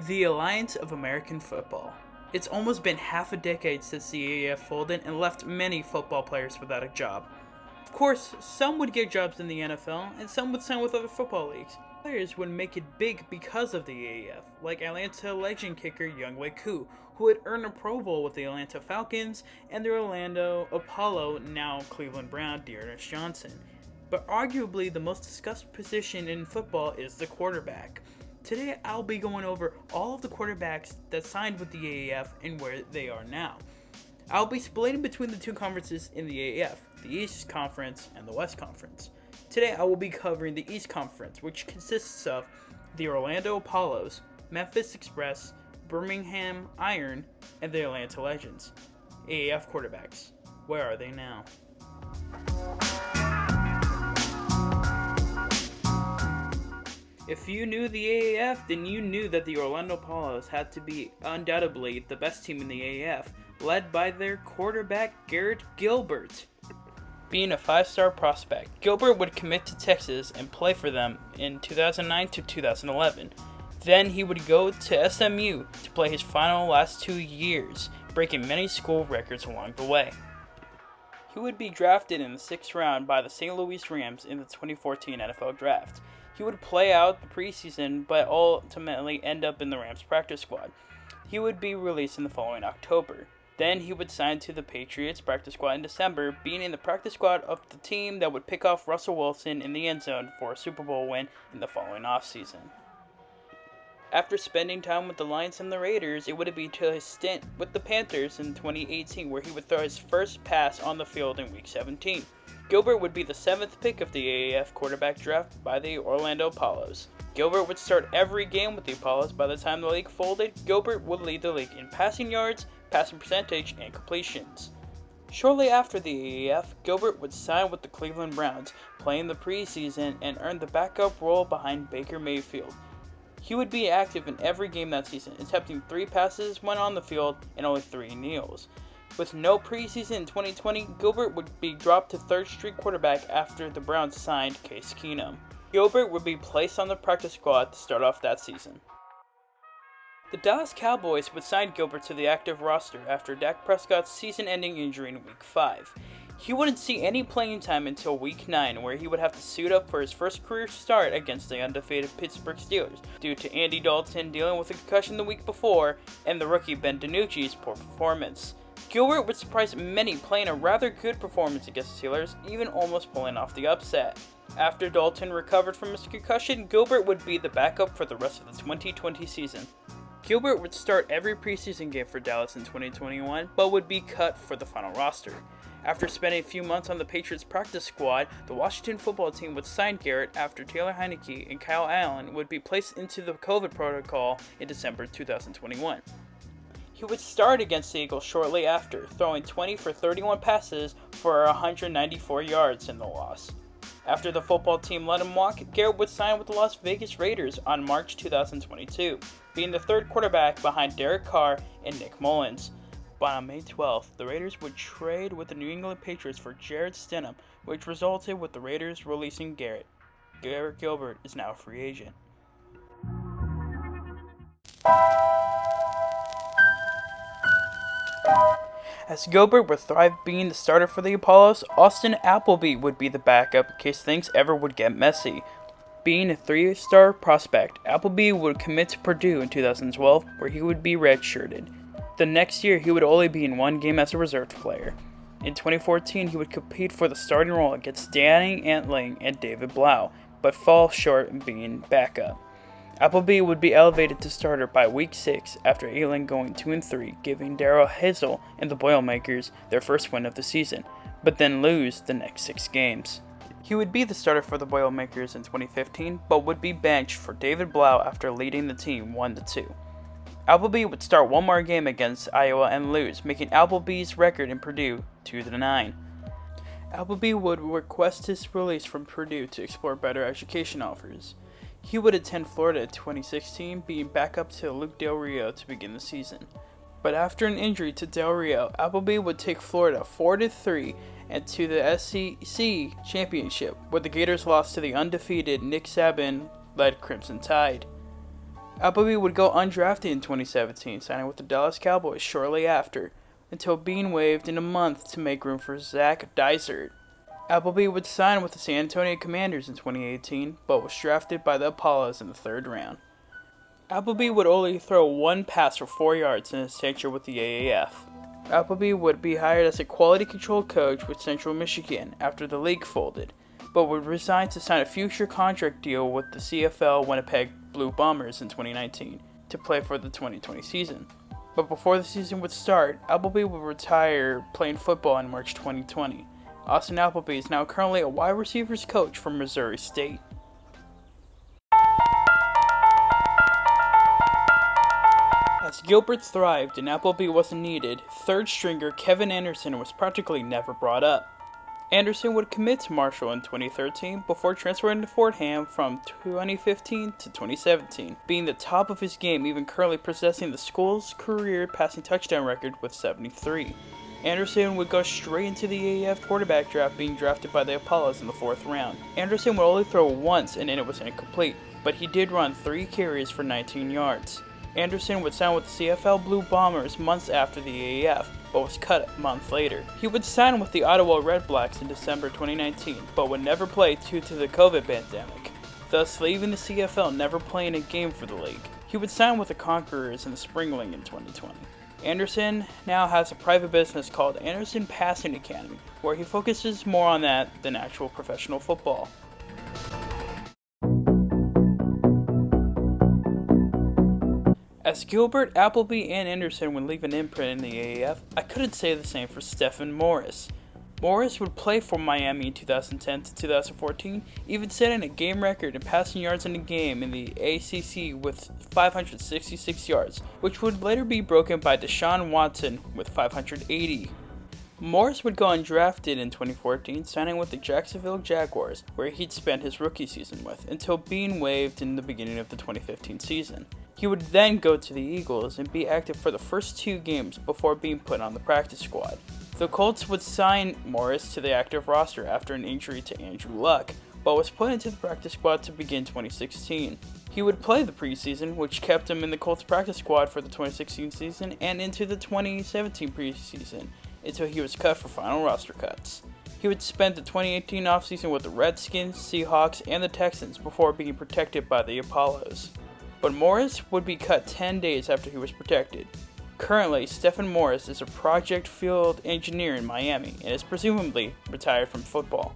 The Alliance of American Football. It's almost been half a decade since the AAF folded and left many football players without a job. Of course, some would get jobs in the NFL and some would sign with other football leagues. Players would make it big because of the AAF, like Atlanta legend kicker Younghoe Koo, who had earned a Pro Bowl with the Atlanta Falcons, and the Orlando Apollo, now Cleveland Brown, Dearness Johnson. But arguably the most discussed position in football is the quarterback. Today I'll be going over all of the quarterbacks that signed with the AAF and where they are now. I'll be splitting between the two conferences in the AAF, the East Conference and the West Conference. Today I will be covering the East Conference, which consists of the Orlando Apollos, Memphis Express, Birmingham Iron, and the Atlanta Legends. AAF quarterbacks. Where are they now? If you knew the AAF, then you knew that the Orlando Apollos had to be undoubtedly the best team in the AAF, led by their quarterback Garrett Gilbert. Being a 5-star prospect, Gilbert would commit to Texas and play for them in 2009 to 2011. Then he would go to SMU to play his last 2 years, breaking many school records along the way. He would be drafted in the 6th round by the St. Louis Rams in the 2014 NFL Draft. He would play out the preseason, but ultimately end up in the Rams practice squad. He would be released in the following October. Then he would sign to the Patriots practice squad in December, being in the practice squad of the team that would pick off Russell Wilson in the end zone for a Super Bowl win in the following offseason. After spending time with the Lions and the Raiders, it would be to his stint with the Panthers in 2018, where he would throw his first pass on the field in Week 17. Gilbert would be the 7th pick of the AAF quarterback draft by the Orlando Apollos. Gilbert would start every game with the Apollos. By the time the league folded, Gilbert would lead the league in passing yards, passing percentage, and completions. Shortly after the AAF, Gilbert would sign with the Cleveland Browns, play in the preseason, and earn the backup role behind Baker Mayfield. He would be active in every game that season, attempting 3 passes when on the field and only 3 kneels. With no preseason in 2020, Gilbert would be dropped to 3rd-string quarterback after the Browns signed Case Keenum. Gilbert would be placed on the practice squad to start off that season. The Dallas Cowboys would sign Gilbert to the active roster after Dak Prescott's season-ending injury in Week 5. He wouldn't see any playing time until Week 9, where he would have to suit up for his first career start against the undefeated Pittsburgh Steelers, due to Andy Dalton dealing with a concussion the week before and the rookie Ben DiNucci's poor performance. Gilbert would surprise many, playing a rather good performance against the Steelers, even almost pulling off the upset. After Dalton recovered from his concussion, Gilbert would be the backup for the rest of the 2020 season. Gilbert would start every preseason game for Dallas in 2021, but would be cut for the final roster. After spending a few months on the Patriots practice squad, the Washington football team would sign Garrett after Taylor Heinicke and Kyle Allen would be placed into the COVID protocol in December 2021. He would start against the Eagles shortly after, throwing 20 for 31 passes for 194 yards in the loss. After the football team let him walk, Garrett would sign with the Las Vegas Raiders on March 2022, being the 3rd quarterback behind Derek Carr and Nick Mullins. But on May 12th, the Raiders would trade with the New England Patriots for Jarrett Stidham, which resulted with the Raiders releasing Garrett. Garrett Gilbert is now a free agent. As Gilbert would thrive being the starter for the Apollos, Austin Appleby would be the backup in case things ever would get messy. Being a 3-star prospect, Appleby would commit to Purdue in 2012, where he would be redshirted. The next year, he would only be in 1 game as a reserve player. In 2014, he would compete for the starting role against Danny Antling and David Blau, but fall short in being backup. Appleby would be elevated to starter by Week 6 after Antling going 2-3, giving Darrell Hazel and the Boilermakers their first win of the season, but then lose the next 6 games. He would be the starter for the Boilermakers in 2015, but would be benched for David Blau after leading the team 1-2. Appleby would start 1 more game against Iowa and lose, making Appleby's record in Purdue 2-9. Appleby would request his release from Purdue to explore better education offers. He would attend Florida in 2016, being backup to Luke Del Rio to begin the season. But after an injury to Del Rio, Appleby would take Florida 4-3 and to the SEC Championship, where the Gators lost to the undefeated Nick Saban-led Crimson Tide. Appleby would go undrafted in 2017, signing with the Dallas Cowboys shortly after, until being waived in a month to make room for Zach Dysert. Appleby would sign with the San Antonio Commanders in 2018, but was drafted by the Apollos in the 3rd round. Appleby would only throw one pass for 4 yards in his tenure with the AAF. Appleby would be hired as a quality control coach with Central Michigan after the league folded, but would resign to sign a future contract deal with the CFL Winnipeg Blue Bombers in 2019 to play for the 2020 season. But before the season would start, Appleby would retire playing football in March 2020. Austin Appleby is now currently a wide receivers coach from Missouri State. As Gilbert thrived and Appleby wasn't needed, 3rd stringer Kevin Anderson was practically never brought up. Anderson would commit to Marshall in 2013 before transferring to Fordham from 2015 to 2017, being the top of his game, even currently possessing the school's career passing touchdown record with 73. Anderson would go straight into the AAF quarterback draft, being drafted by the Apollos in the 4th round. Anderson would only throw once and it was incomplete, but he did run 3 carries for 19 yards. Anderson would sign with the CFL Blue Bombers months after the AAF, but was cut a month later. He would sign with the Ottawa Red Blacks in December 2019, but would never play due to the COVID pandemic, thus leaving the CFL never playing a game for the league. He would sign with the Conquerors in the Spring League in 2020. Anderson now has a private business called Anderson Passing Academy, where he focuses more on that than actual professional football. As Gilbert, Appleby, and Anderson would leave an imprint in the AAF, I couldn't say the same for Stephen Morris. Morris would play for Miami in 2010 to 2014, even setting a game record in passing yards in a game in the ACC with 566 yards, which would later be broken by Deshaun Watson with 580. Morris would go undrafted in 2014, signing with the Jacksonville Jaguars, where he'd spent his rookie season with, until being waived in the beginning of the 2015 season. He would then go to the Eagles and be active for the first 2 games before being put on the practice squad. The Colts would sign Morris to the active roster after an injury to Andrew Luck, but was put into the practice squad to begin 2016. He would play the preseason, which kept him in the Colts practice squad for the 2016 season and into the 2017 preseason, until he was cut for final roster cuts. He would spend the 2018 offseason with the Redskins, Seahawks, and the Texans before being protected by the Apollos. But Morris would be cut 10 days after he was protected. Currently, Stephen Morris is a project field engineer in Miami and is presumably retired from football.